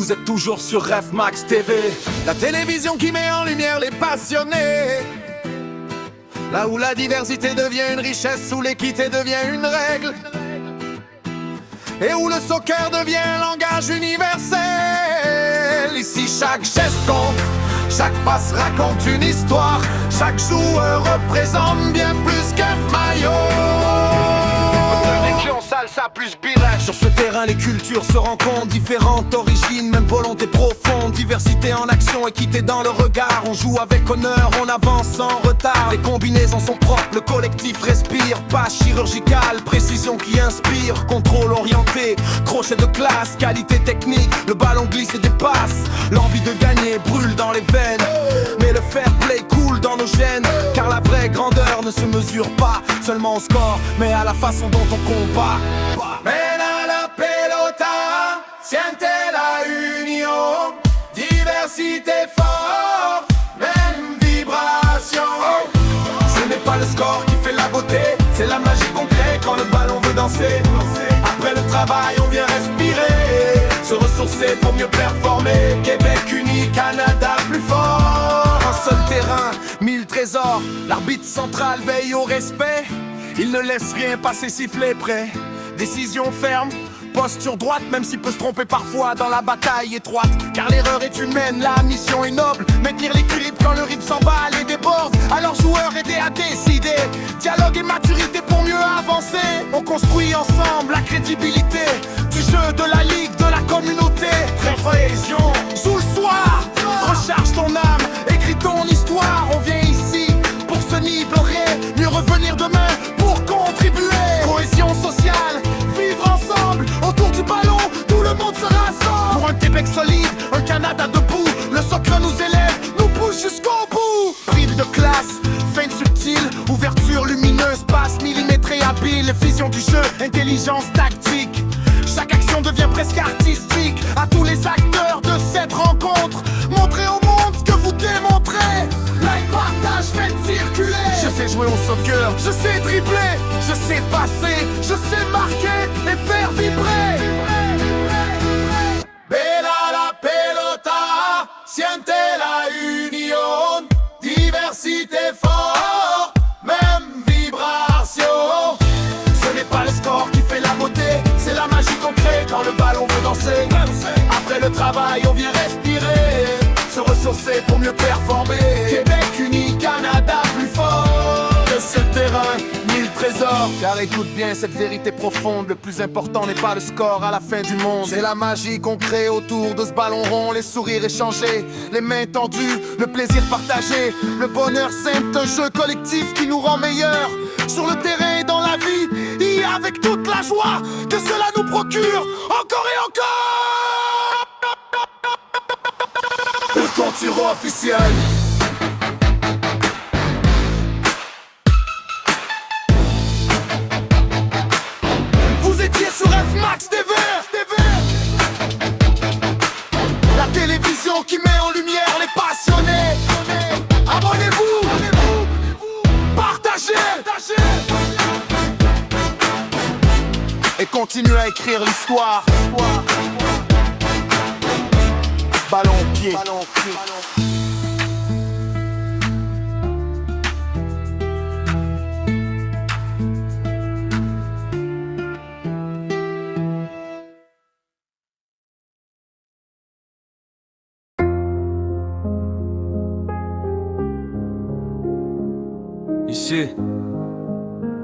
Vous êtes toujours sur Ref Max TV, la télévision qui met en lumière les passionnés. Là où la diversité devient une richesse, où l'équité devient une règle, et où le soccer devient un langage universel. Ici chaque geste compte, chaque passe raconte une histoire, chaque joueur représente bien plus qu'un maillot. Salsa plus birra. Sur ce terrain les cultures se rencontrent, différentes origines, même volonté profonde. Diversité en action, équité dans le regard. On joue avec honneur, on avance sans retard. Les combinaisons sont propres, le collectif respire. Pas chirurgical, précision qui inspire. Contrôle orienté, crochet de classe, qualité technique. Le ballon glisse et dépasse. L'envie de gagner brûle dans les veines, mais le fair play coule dans nos gènes. Car la vraie grandeur ne se mesure pas seulement au score, mais à la façon dont on combat. Ven a la pelota, siente la union, diversité forte, même vibration. Ce n'est pas le score qui fait la beauté, c'est la magie qu'on crée quand le ballon veut danser. Après le travail, on vient respirer, se ressourcer pour mieux performer. Québec uni, Canada plus fort. Un seul terrain, 1000 trésors. L'arbitre central veille au respect. Il ne laisse rien passer siffler près. Décision ferme, posture droite, même s'il peut se tromper parfois dans la bataille étroite. Car l'erreur est humaine, la mission est noble. Maintenir l'équilibre quand le rythme s'emballe et déborde. Alors joueurs aidés à décider. Dialogue et maturité pour mieux avancer. On construit ensemble la crédibilité du jeu, de la ligue, de la communauté. Très cohésion, sous le soir. Recharge ton âme, écris ton histoire. On vient ici pour se libérer, mieux revenir demain pour contribuer. Cohésion sociale, vivre ensemble autour du ballon, tout le monde se rassemble. Pour un Québec solide, un Canada debout, le soccer nous élève, nous pousse jusqu'au bout. Bride de classe, feinte subtile, ouverture lumineuse, passe millimétrée habile, vision du jeu, intelligence tactique. Chaque action devient presque artistique. À tous les acteurs de cette rencontre, montrez au monde ce que vous démontrez. Like, partage, faites circuler. Je sais jouer au soccer, je sais dribbler, je sais passer, je sais marquer et faire vibrer. Bella la pelota, siente la union, diversité forte, même vibration. Ce n'est pas le score qui fait la beauté, c'est la magie qu'on crée quand le ballon veut danser. Après le travail, on vient respirer, se ressourcer pour mieux performer. Québec uni, Canada plus fort. De ce terrain, 1000 trésors. Car écoute bien cette vérité profonde, le plus important n'est pas le score à la fin du monde. C'est la magie qu'on crée autour de ce ballon rond, les sourires échangés, les mains tendues, le plaisir partagé. Le bonheur simple d'un jeu collectif qui nous rend meilleurs sur le terrain et dans la vie, et avec toute la joie que cela nous procure, encore et encore. Le compte officiel. Vous étiez sur F Max TV, la télévision qui met en lumière les passionnés. Abonnez-vous, partagez et continuez à écrire l'histoire. Ballon au pied. Ici,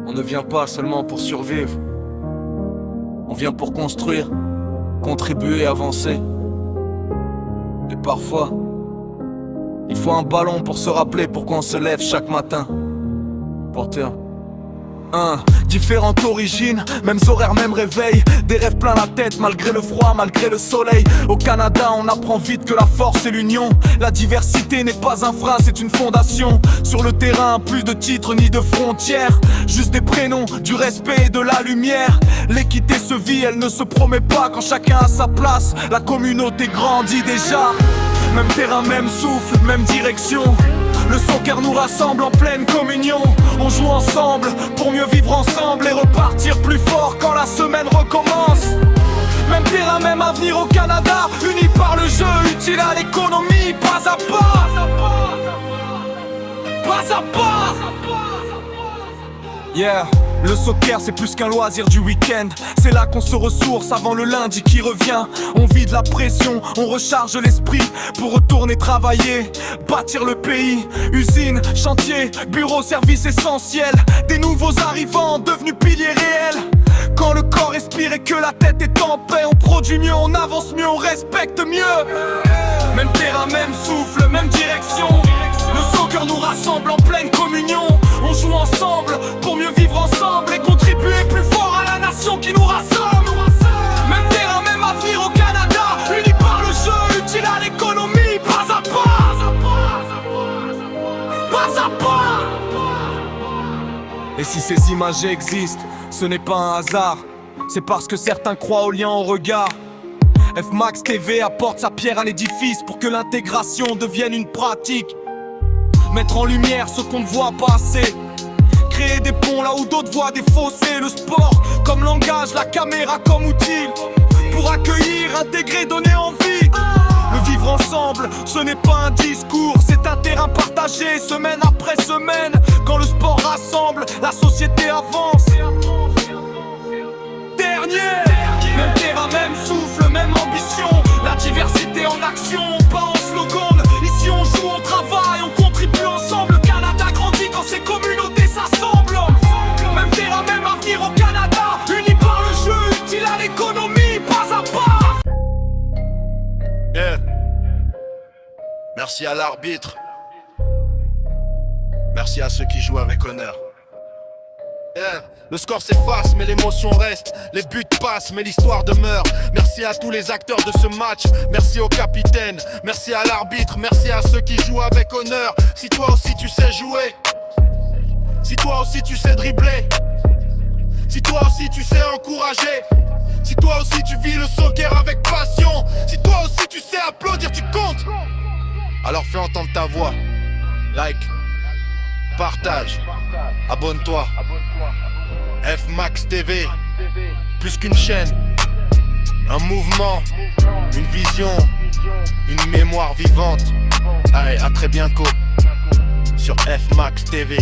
on ne vient pas seulement pour survivre. On vient pour construire, contribuer, avancer. Et parfois, il faut un ballon pour se rappeler pourquoi on se lève chaque matin. Porteur. Différentes origines, mêmes horaires, même réveil. Des rêves plein la tête malgré le froid, malgré le soleil. Au Canada on apprend vite que la force c'est l'union. La diversité n'est pas un frein, c'est une fondation. Sur le terrain, plus de titres ni de frontières, juste des prénoms, du respect et de la lumière. L'équité se vit, elle ne se promet pas quand chacun a sa place. La communauté grandit déjà. Même terrain, même souffle, même direction. Le soccer nous rassemble en pleine communion. On joue ensemble pour mieux vivre ensemble et repartir plus fort quand la semaine recommence. Même terrain, même avenir au Canada. Unis par le jeu, utile à l'économie. Pas à pas, pas à pas. Yeah, le soccer c'est plus qu'un loisir du week-end. C'est là qu'on se ressource avant le lundi qui revient. On vide la pression, on recharge l'esprit pour retourner travailler, bâtir le pays. Usine, chantier, bureau, service essentiel. Des nouveaux arrivants devenus piliers réels. Quand le corps respire et que la tête est en paix, on produit mieux, on avance mieux, on respecte mieux. Même terrain, même souffle, même direction. Le soccer nous rassemble en pleine communion. On joue ensemble pour mieux vivre ensemble et contribuer plus fort à la nation qui nous rassemble. Même terrain, même avenir au Canada. Unis par le jeu, utile à l'économie. Pas à pas, pas à pas. Et si ces images existent, ce n'est pas un hasard. C'est parce que certains croient au lien au regard. F-Max TV apporte sa pierre à l'édifice pour que l'intégration devienne une pratique. Mettre en lumière ce qu'on ne voit pas assez. Créer des ponts là où d'autres voient des fossés. Le sport comme langage, la caméra comme outil. Pour accueillir, intégrer, donner envie. Le vivre ensemble, ce n'est pas un discours. C'est un terrain partagé, semaine après semaine. Quand le sport rassemble, la société avance. Dernier, même terrain, même souffle, même ambition. La diversité en action, pas en slogan. Ici on joue, on travaille, on contribue ensemble. Le Canada grandit quand ces communautés s'assemblent. Même terrain, même avenir au Canada. Unis par le jeu, utile à l'économie. Pas à pas. Yeah. Merci à l'arbitre. Merci à ceux qui jouent avec honneur. Yeah. Le score s'efface mais l'émotion reste. Les buts passent mais l'histoire demeure. Merci à tous les acteurs de ce match. Merci au capitaine, merci à l'arbitre. Merci à ceux qui jouent avec honneur. Si toi aussi tu sais jouer, si toi aussi tu sais dribbler, si toi aussi tu sais encourager, si toi aussi tu vis le soccer avec passion, si toi aussi tu sais applaudir, tu comptes. Alors fais entendre ta voix. Like, partage, abonne-toi. F-Max TV, plus qu'une chaîne, un mouvement, une vision, une mémoire vivante. Allez, à très bientôt sur F-Max TV.